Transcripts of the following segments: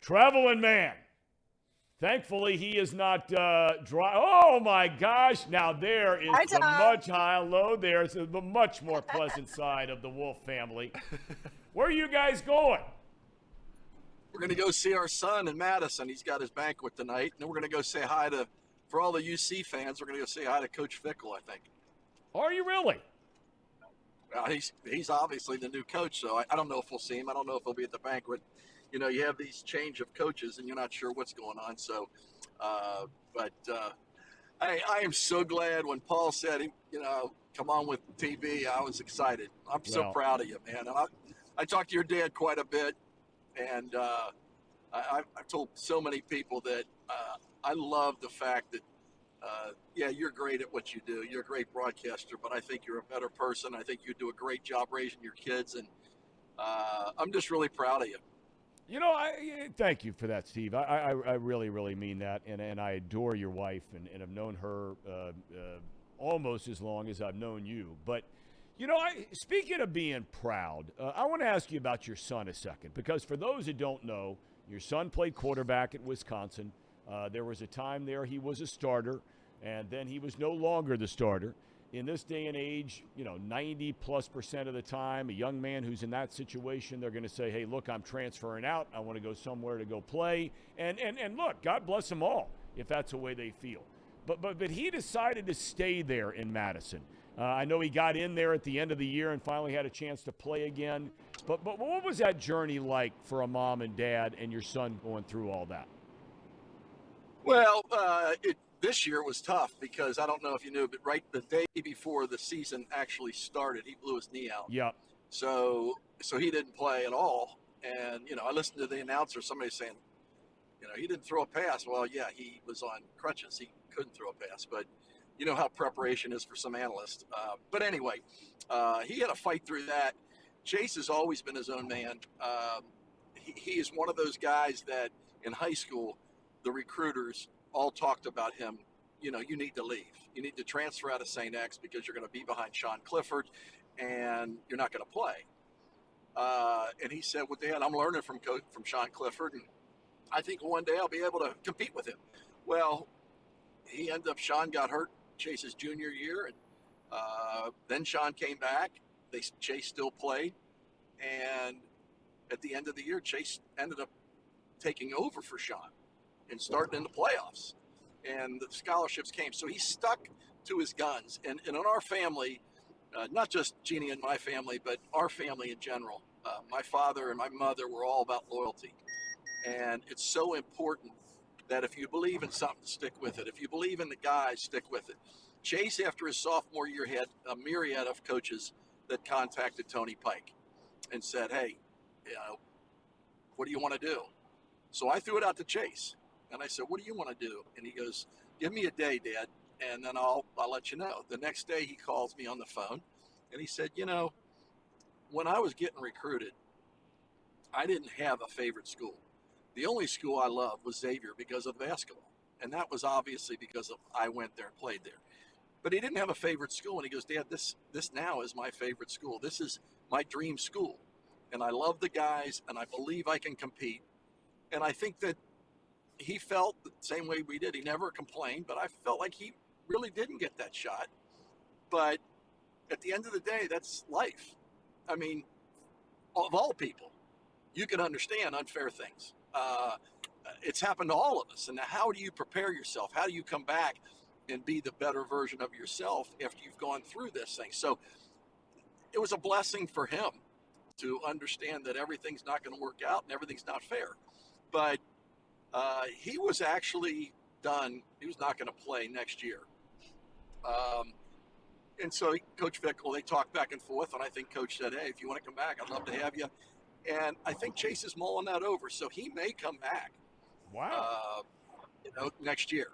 Traveling man. Thankfully, he is not dry. Oh my gosh! Now there is Hi, the Thom. much high low. There's the much more pleasant side of the Wolf family. Where are you guys going? We're going to go see our son in Madison. He's got his banquet tonight. And then we're going to go say hi to, for all the UC fans, we're going to go say hi to Coach Fickle, I think. Are you really? He's obviously the new coach, so I don't know if we'll see him. I don't know if he'll be at the banquet. You know, you have these change of coaches, and you're not sure what's going on. So, I am so glad when Paul said, come on with TV. I was excited. I'm so proud of you, man. And I talked to your dad quite a bit, and I've told so many people that I love the fact that, you're great at what you do. You're a great broadcaster, but I think you're a better person. I think you do a great job raising your kids, and I'm just really proud of you. You know, thank you for that, Steve. I really, really mean that, and I adore your wife, and have known her almost as long as I've known you. But, you know, speaking of being proud, I want to ask you about your son a second, because for those who don't know, your son played quarterback at Wisconsin. There was a time there he was a starter, and then he was no longer the starter. In this day and age, 90+% of the time, a young man who's in that situation, they're going to say, hey, look, I'm transferring out. I want to go somewhere to go play. And look, God bless them all if that's the way they feel. But he decided to stay there in Madison. I know he got in there at the end of the year and finally had a chance to play again. But what was that journey like for a mom and dad and your son going through all that? Well, this year was tough because I don't know if you knew, but right the day before the season actually started, he blew his knee out. Yeah. So he didn't play at all. And, I listened to the announcer, somebody saying, he didn't throw a pass. Well, yeah, he was on crutches. He couldn't throw a pass. But you know how preparation is for some analysts. But anyway, he had to fight through that. Chase has always been his own man. He is one of those guys that in high school, the recruiters all talked about him. You need to leave. You need to transfer out of St. X because you're going to be behind Sean Clifford and you're not going to play. And he said, well, Dad, I'm learning from Sean Clifford, and I think one day I'll be able to compete with him. Well, Sean got hurt Chase's junior year, and then Sean came back. Chase still played, and at the end of the year, Chase ended up taking over for Sean and starting in the playoffs, and the scholarships came. So he stuck to his guns. And in our family, not just Jeannie and my family, but our family in general, my father and my mother were all about loyalty. And it's so important that if you believe in something, stick with it. If you believe in the guys, stick with it. Chase, after his sophomore year, had a myriad of coaches that contacted Tony Pike and said, hey, what do you want to do? So I threw it out to Chase. And I said, what do you want to do? And he goes, give me a day, Dad, and then I'll let you know. The next day he calls me on the phone, and he said, when I was getting recruited, I didn't have a favorite school. The only school I loved was Xavier because of basketball. And that was obviously because I went there and played there. But he didn't have a favorite school. And he goes, Dad, this now is my favorite school. This is my dream school. And I love the guys, and I believe I can compete. And I think that he felt the same way we did. He never complained, but I felt like he really didn't get that shot. But at the end of the day, that's life. I mean, of all people, you can understand unfair things. It's happened to all of us. And how do you prepare yourself? How do you come back and be the better version of yourself after you've gone through this thing? So it was a blessing for him to understand that everything's not going to work out and everything's not fair. But he was actually done. He was not going to play next year. And so Coach Fickle, they talked back and forth, and I think Coach said, hey, if you want to come back, I'd love to have you. And I think Chase is mulling that over, so he may come back. Wow. Next year.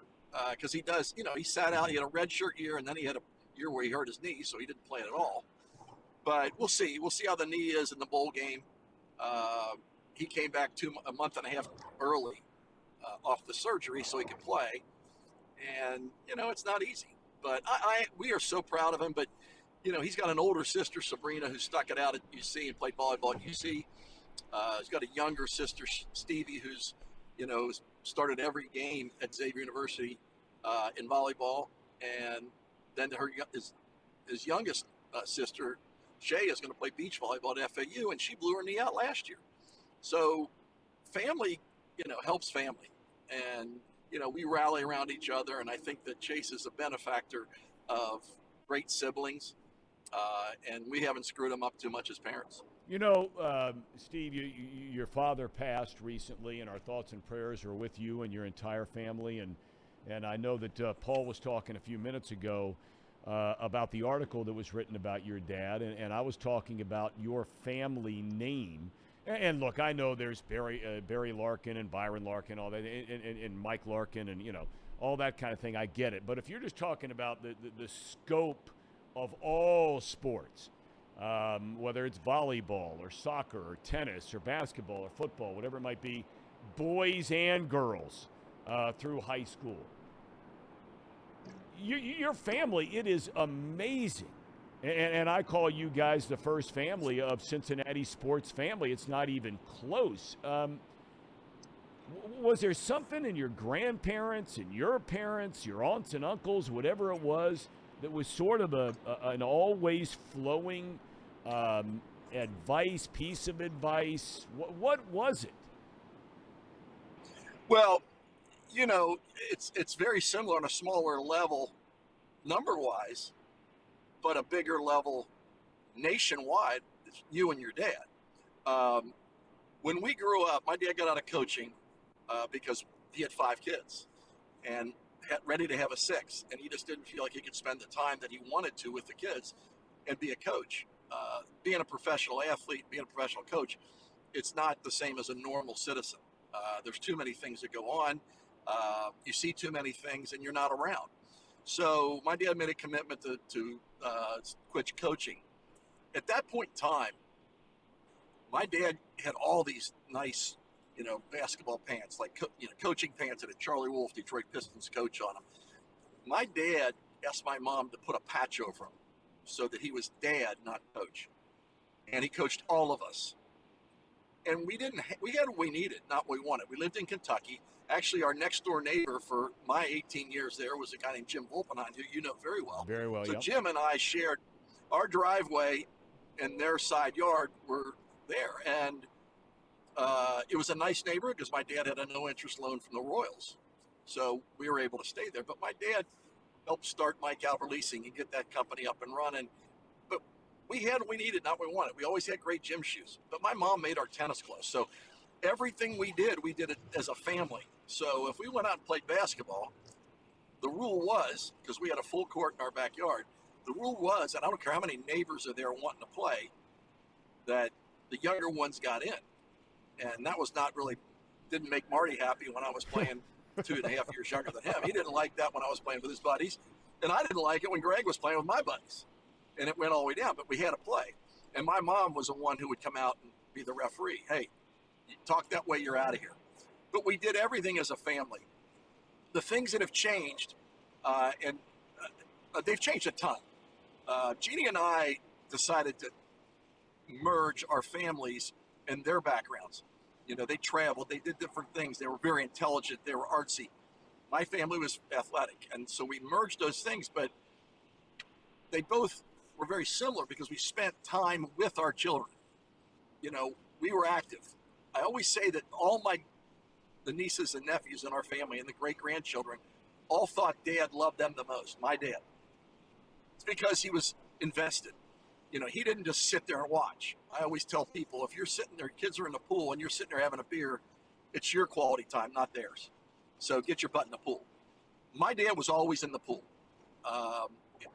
Because he does, he sat out, he had a redshirt year, and then he had a year where he hurt his knee, so he didn't play at all. But we'll see. We'll see how the knee is in the bowl game. He came back a month and a half early off the surgery so he could play. And, it's not easy. But we are so proud of him. But, he's got an older sister, Sabrina, who stuck it out at UC and played volleyball at UC. He's got a younger sister, Stevie, who's, started every game at Xavier University in volleyball. And then his youngest sister, Shay, is going to play beach volleyball at FAU, and she blew her knee out last year. So family, helps family. And, we rally around each other. And I think that Chase is a benefactor of great siblings. And we haven't screwed them up too much as parents. Steve, your father passed recently, and our thoughts and prayers are with you and your entire family. And I know that Paul was talking a few minutes ago about the article that was written about your dad, and I was talking about your family name. And look, I know there's Barry Larkin and Byron Larkin, all that, and Mike Larkin, and all that kind of thing. I get it, but if you're just talking about the scope of all sports, whether it's volleyball or soccer or tennis or basketball or football, whatever it might be, boys and girls through high school, your family, it is amazing. And I call you guys the first family of Cincinnati sports family. It's not even close. Was there something in your grandparents and your parents, your aunts and uncles, whatever it was, that was sort of an always flowing piece of advice? What was it? Well, it's very similar on a smaller level, number-wise, but a bigger level nationwide. It's you and your dad. When we grew up, my dad got out of coaching because he had 5 kids and ready to have a 6th, and he just didn't feel like he could spend the time that he wanted to with the kids and be a coach. Being a professional athlete, being a professional coach, it's not the same as a normal citizen. There's too many things that go on. You see too many things, and you're not around. So my dad made a commitment to quit coaching. At that point in time, my dad had all these nice, basketball pants, like coaching pants that had Charlie Wolf, Detroit Pistons coach on them. My dad asked my mom to put a patch over him so that he was dad, not coach. And he coached all of us. And we had what we needed, not what we wanted. We lived in Kentucky. Actually, our next door neighbor for my 18 years there was a guy named Jim Volpenheim, who you know very well. Very well, so yep. Jim and I shared our driveway, and their side yard were there. And it was a nice neighborhood because my dad had a no-interest loan from the Royals. So we were able to stay there. But my dad helped start Mike Albert Leasing and get that company up and running. But we had what we needed, not what we wanted. We always had great gym shoes. But my mom made our tennis clothes. So everything we did it as a family. So if we went out and played basketball, the rule was, because we had a full court in our backyard, the rule was, and I don't care how many neighbors are there wanting to play, that the younger ones got in. And that was didn't make Marty happy when I was playing 2.5 years younger than him. He didn't like that when I was playing with his buddies. And I didn't like it when Greg was playing with my buddies. And it went all the way down, but we had to play. And my mom was the one who would come out and be the referee. Hey, you talk that way, you're out of here. But we did everything as a family. The things that have changed, and they've changed a ton. Jeannie and I decided to merge our families and their backgrounds. They traveled, they did different things. They were very intelligent, they were artsy. My family was athletic, and so we merged those things, but they both were very similar because we spent time with our children. We were active. I always say that the nieces and nephews in our family and the great-grandchildren all thought Dad loved them the most, my dad. It's because he was invested. He didn't just sit there and watch. I always tell people, if you're sitting there, kids are in the pool, and you're sitting there having a beer, it's your quality time, not theirs. So get your butt in the pool. My dad was always in the pool.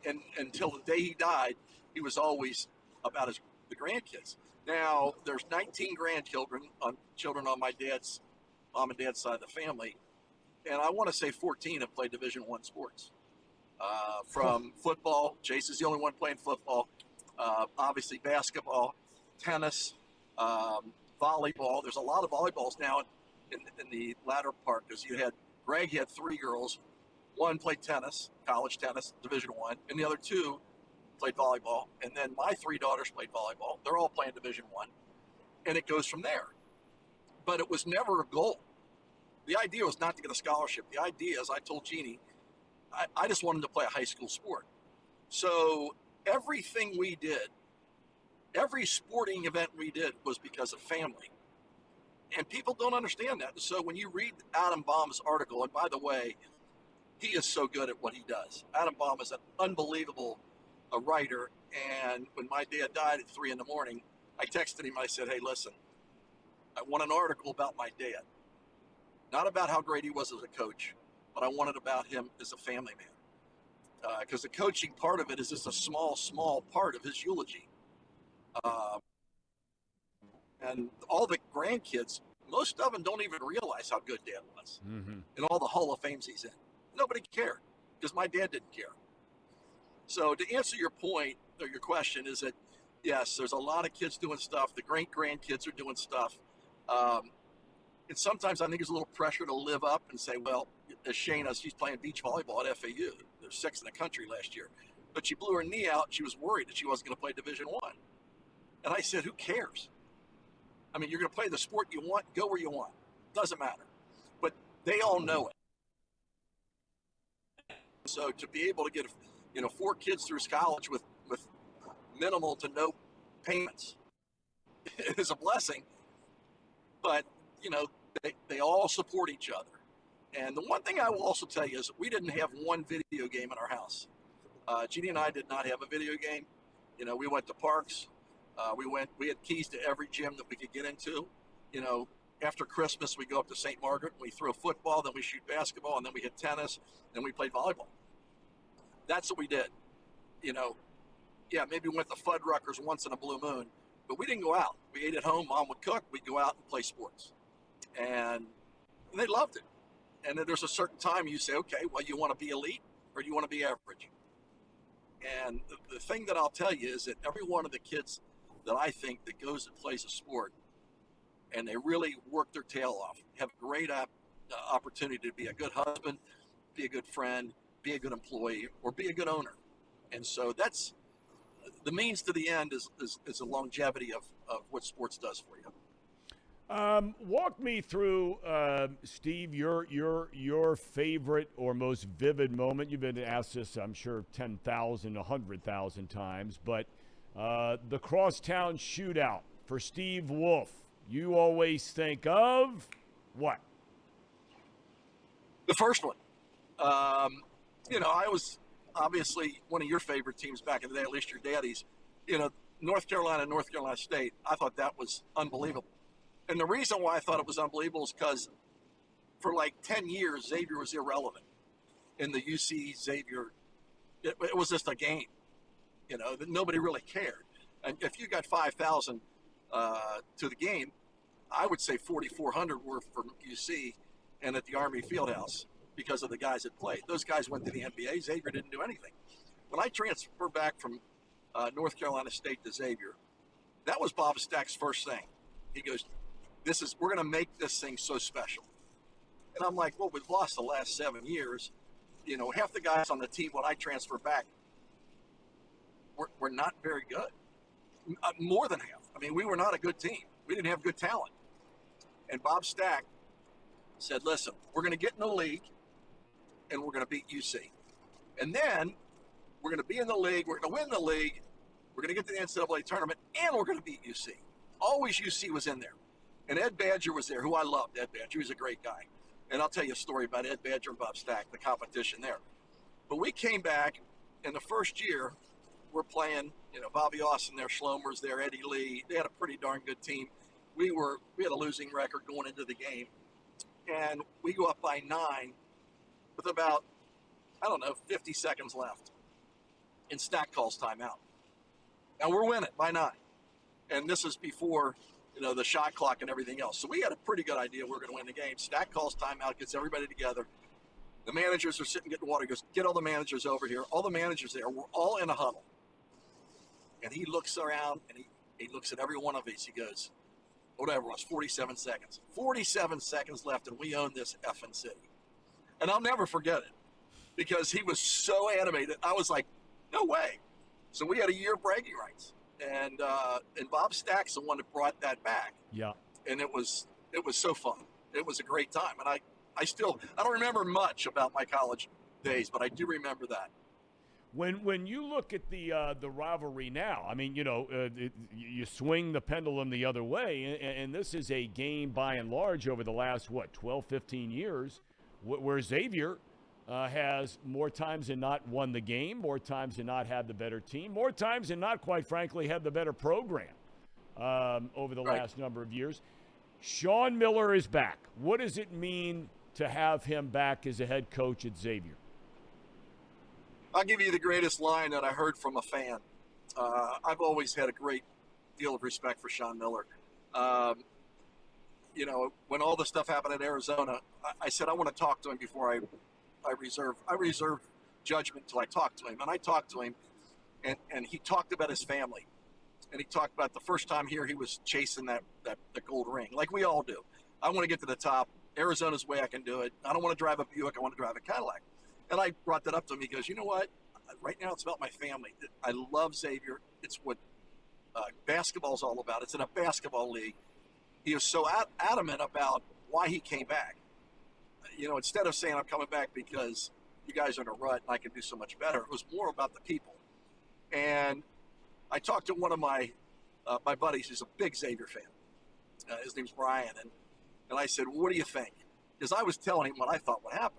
And until the day he died, he was always about the grandkids. Now, there's 19 grandchildren, children on my dad's, mom and dad's side of the family. And I want to say 14 have played Division I sports. From football, Chase is the only one playing football. Obviously basketball, tennis, volleyball. There's a lot of volleyballs now in the latter part because Greg had 3 girls. One played tennis, college tennis, Division I, and the other 2 played volleyball. And then my 3 daughters played volleyball. They're all playing Division I. and it goes from there. But it was never a goal. The idea was not to get a scholarship. The idea, as I told Jeannie, I just wanted to play a high school sport. So everything we did, every sporting event we did was because of family. And people don't understand that. So when you read Adam Baum's article, and by the way, he is so good at what he does. Adam Baum is an unbelievable writer. And when my dad died at 3 a.m, I texted him. I said, hey, listen, I want an article about my dad. Not about how great he was as a coach, but I wanted about him as a family man. Because the coaching part of it is just a small, small part of his eulogy. And all the grandkids, most of them don't even realize how good Dad was, and all the Hall of Fames he's in. Nobody cared because my dad didn't care. So to answer your point or your question is that, yes, there's a lot of kids doing stuff. The great-grandkids are doing stuff. And sometimes I think there's a little pressure to live up and say, well, as Shayna, she's playing beach volleyball at FAU. They're 6th in the country last year. But she blew her knee out. She was worried that she wasn't going to play Division I. And I said, who cares? I mean, you're going to play the sport you want, go where you want. Doesn't matter. But they all know it. So to be able to get, 4 kids through college with minimal to no payments is a blessing. But, they all support each other. And the one thing I will also tell you is we didn't have one video game in our house. Jeannie and I did not have a video game. We went to parks. We had keys to every gym that we could get into. After Christmas, we go up to St. Margaret, and we throw football, then we shoot basketball, and then we hit tennis, then we played volleyball. That's what we did. Maybe we went to Fuddruckers once in a blue moon, but we didn't go out. We ate at home. Mom would cook. We'd go out and play sports. And they loved it. And then there's a certain time you say, okay, well, you want to be elite or do you want to be average? And the thing that I'll tell you is that every one of the kids that I think that goes and plays a sport and they really work their tail off, have a great opportunity to be a good husband, be a good friend, be a good employee, or be a good owner. And so that's the means to the end is the longevity of what sports does for you. Walk me through, Steve, your favorite or most vivid moment. You've been asked this, I'm sure, 10,000, 100,000 times, but the Crosstown Shootout for Steve Wolf. You always think of what? The first one. I was obviously one of your favorite teams back in the day, at least your daddy's. North Carolina State. I thought that was unbelievable. And the reason why I thought it was unbelievable is because for like 10 years, Xavier was irrelevant in the UC Xavier. It was just a game, that nobody really cared. And if you got 5,000 to the game, I would say 4,400 were from UC and at the Army Fieldhouse because of the guys that played. Those guys went to the NBA. Xavier didn't do anything. When I transferred back from North Carolina State to Xavier, that was Bob Stack's first thing. He goes, we're going to make this thing so special. And I'm like, well, we've lost the last 7 years. Half the guys on the team when I transferred back were not very good. More than half. I mean, we were not a good team. We didn't have good talent. And Bob Stack said, listen, we're going to get in the league and we're going to beat UC. And then we're going to be in the league. We're going to win the league. We're going to get to the NCAA tournament and we're going to beat UC. Always UC was in there. And Ed Badger was there, who I loved, Ed Badger. He was a great guy. And I'll tell you a story about Ed Badger and Bob Stack, the competition there. But we came back, in the first year, we're playing, Bobby Austin there, Schlomer's there, Eddie Lee. They had a pretty darn good team. We had a losing record going into the game. And we go up by 9 with about, 50 seconds left. And Stack calls timeout. And we're winning by 9. And this is before the shot clock and everything else. So we had a pretty good idea we were going to win the game. Stack calls timeout, gets everybody together. The managers are sitting getting water. He goes, get all the managers over here. All the managers there. We're all in a huddle. And he looks around and he looks at every one of us. He goes, whatever it was, 47 seconds. 47 seconds left and we own this effing city. And I'll never forget it because he was so animated. I was like, no way. So we had a year of bragging rights. and Bob Stack's the one that brought that back. Yeah. And it was so fun. It was a great time, and I don't remember much about my college days, but I do remember that. When you look at the rivalry now, I mean, you swing the pendulum the other way, and this is a game by and large over the last 12, 15 years, where Xavier has more times than not won the game, more times than not had the better team, more times than not, quite frankly, had the better program over the last number of years. Sean Miller is back. What does it mean to have him back as a head coach at Xavier? I'll give you the greatest line that I heard from a fan. I've always had a great deal of respect for Sean Miller. When all the stuff happened in Arizona, I said I want to talk to him before I reserve judgment until I talk to him. And I talked to him, and he talked about his family. And he talked about the first time here he was chasing the gold ring, like we all do. I want to get to the top. Arizona's the way I can do it. I don't want to drive a Buick. I want to drive a Cadillac. And I brought that up to him. He goes, you know what? Right now it's about my family. I love Xavier. It's what basketball's all about. It's in a basketball league. He was so adamant about why he came back. Instead of saying I'm coming back because you guys are in a rut and I can do so much better, it was more about the people. And I talked to one of my buddies who's a big Xavier fan. His name's Brian. And I said, well, what do you think? Because I was telling him what I thought would happen.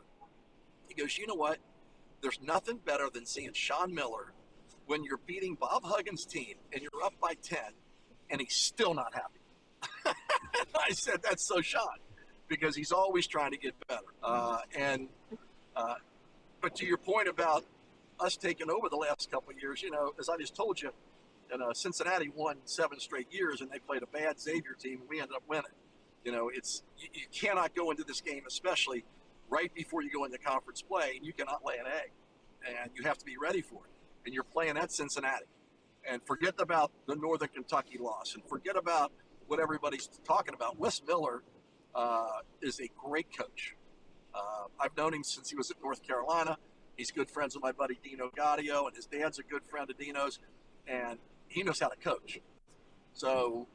He goes, you know what? There's nothing better than seeing Sean Miller when you're beating Bob Huggins' team and you're up by 10 and he's still not happy. I said, that's so Sean, because he's always trying to get better. But to your point about us taking over the last couple of years, as I just told you, Cincinnati won 7 straight years and they played a bad Xavier team and we ended up winning. You cannot go into this game, especially right before you go into conference play, and you cannot lay an egg, and you have to be ready for it. And you're playing at Cincinnati, and forget about the Northern Kentucky loss, and forget about what everybody's talking about. Wes Miller is a great coach. I've known him since he was at North Carolina. He's good friends with my buddy Dino Gaudio, and his dad's a good friend of Dino's, and he knows how to coach. So,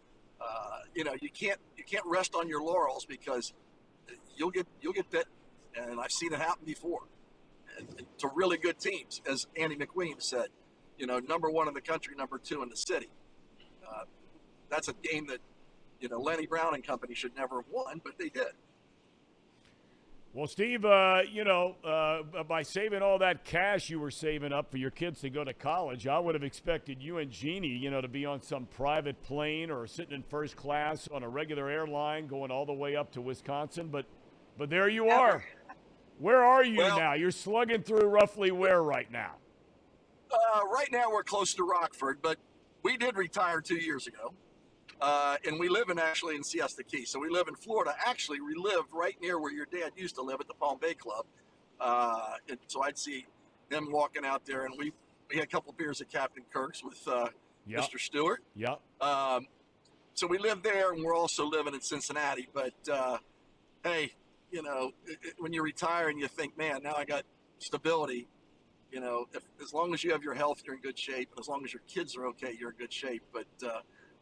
you can't rest on your laurels, because you'll get bit. And I've seen it happen before, and to really good teams, as Andy McWeem said. Number 1 in the country, number 2 in the city. That's a game that Lenny Brown and company should never have won, but they did. Well, Steve, by saving all that cash you were saving up for your kids to go to college, I would have expected you and Jeannie, to be on some private plane or sitting in first class on a regular airline going all the way up to Wisconsin. But there you are. Where are you now? You're slugging through roughly where right now? Right now we're close to Rockford, but we did retire 2 years ago. And we live actually in Siesta Key. So we live in Florida. Actually, we lived right near where your dad used to live at the Palm Bay Club. And so I'd see them walking out there, and we had a couple of beers at Captain Kirk's with Mr. Stewart. Yep. So we live there, and we're also living in Cincinnati. But, hey, when you retire and you think, man, now I got stability, as long as you have your health, you're in good shape. And as long as your kids are okay, you're in good shape. But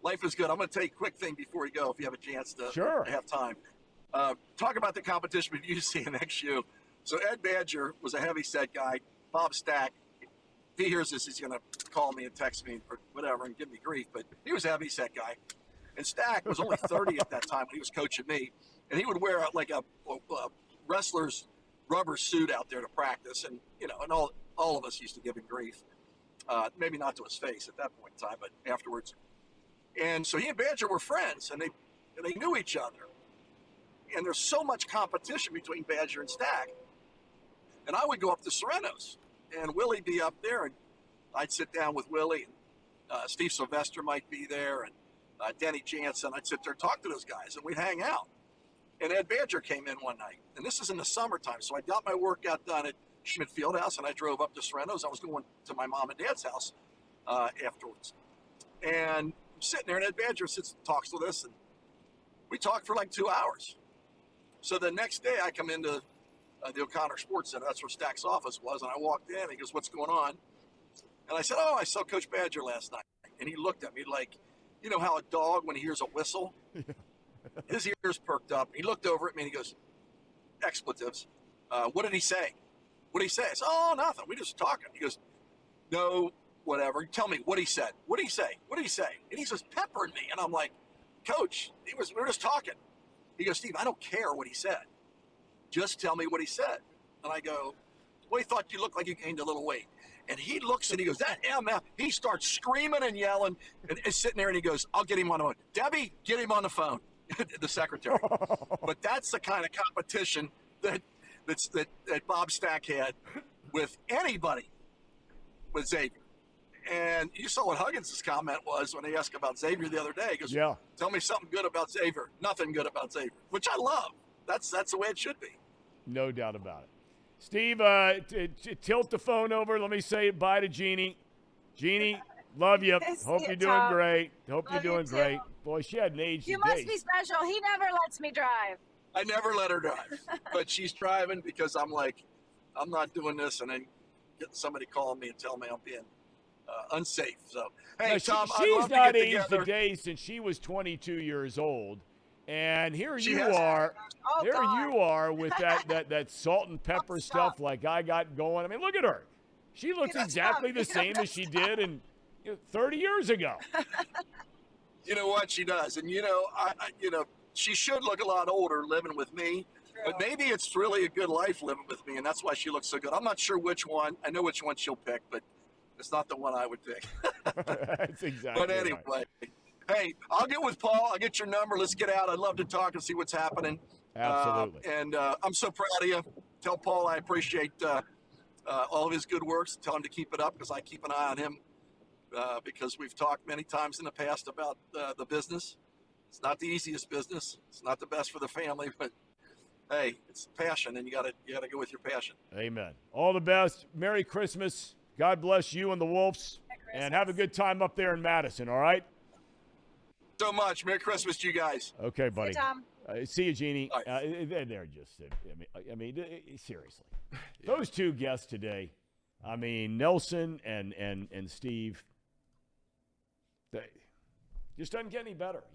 life is good. I'm going to tell you a quick thing before we go, if you have a chance to have time. Talk about the competition with UC and XU. So Ed Badger was a heavy set guy. Bob Stack, if he hears this, he's going to call me and text me or whatever and give me grief. But he was a heavy set guy. And Stack was only 30 at that time when he was coaching me. And he would wear like a wrestler's rubber suit out there to practice. And, and all of us used to give him grief. Maybe not to his face at that point in time, but afterwards. And so he and Badger were friends, and they knew each other. And there's so much competition between Badger and Stack. And I would go up to Sereno's, and Willie'd be up there, and I'd sit down with Willie, and Steve Sylvester might be there, and Denny Jansen. I'd sit there and talk to those guys, and we'd hang out. And Ed Badger came in one night, and this is in the summertime, so I got my workout done at Schmidt Fieldhouse, and I drove up to Sereno's. I was going to my mom and dad's house afterwards. And I'm sitting there, and Ed Badger sits and talks with us, and we talked for like 2 hours. So the next day, I come into the O'Connor Sports Center. That's where Stack's office was, and I walked in. He goes, "What's going on?" And I said, "Oh, I saw Coach Badger last night." And he looked at me like, you know how a dog, when he hears a whistle, his ears perked up. He looked over at me and he goes, expletives. What did he say? What did he say? I said, oh, nothing. We just talking. He goes, no, whatever. Tell me what he said. What did he say? What did he say? And he's just peppering me. And I'm like, Coach, we were just talking. He goes, Steve, I don't care what he said. Just tell me what he said. And I go, well, he thought you looked like you gained a little weight. And he looks and he goes, that MF. He starts screaming and yelling and is sitting there and he goes, I'll get him on the phone. Debbie, get him on the phone. The secretary. But that's the kind of competition that Bob Stack had with anybody with Xavier. And you saw what Huggins' comment was when he asked about Xavier the other day. He goes, yeah. Tell me something good about Xavier. Nothing good about Xavier, which I love. That's the way it should be. No doubt about it. Steve, tilt the phone over. Let me say bye to Jeannie. Jeannie, love you. Hope you're doing great. Hope you're doing great. Boy, she hadn't aged You a must day. be special. He never lets me drive. I never let her drive, but she's driving because I'm like, I'm not doing this, and then getting somebody calling me and telling me I'm being unsafe. So, hey, No, Thom, she's not aged a day since she was 22 years old, and here you are. Oh, there God. you are with that salt and pepper stuff like I got going. I mean, look at her. She looks exactly the same as she did 30 years ago. You know what? She does. And, she should look a lot older living with me. True. But maybe it's really a good life living with me, and that's why she looks so good. I'm not sure which one. I know which one she'll pick, but it's not the one I would pick. That's exactly But anyway, right. Hey, I'll get with Paul. I'll get your number. Let's get out. I'd love to talk and see what's happening. Absolutely. I'm so proud of you. Tell Paul I appreciate all of his good works. Tell him to keep it up because I keep an eye on him because we've talked many times in the past about the business. It's not the easiest business. It's not the best for the family, but hey, it's passion, and you gotta go with your passion. Amen. All the best. Merry Christmas. God bless you and the Wolves, and have a good time up there in Madison. All right. So much. Merry Christmas to you guys. Okay, buddy. See you, Thom. See you, Jeannie. Right. They're just. I mean, seriously, those two guests today. I mean, Nelson and Steve. They just doesn't get any better.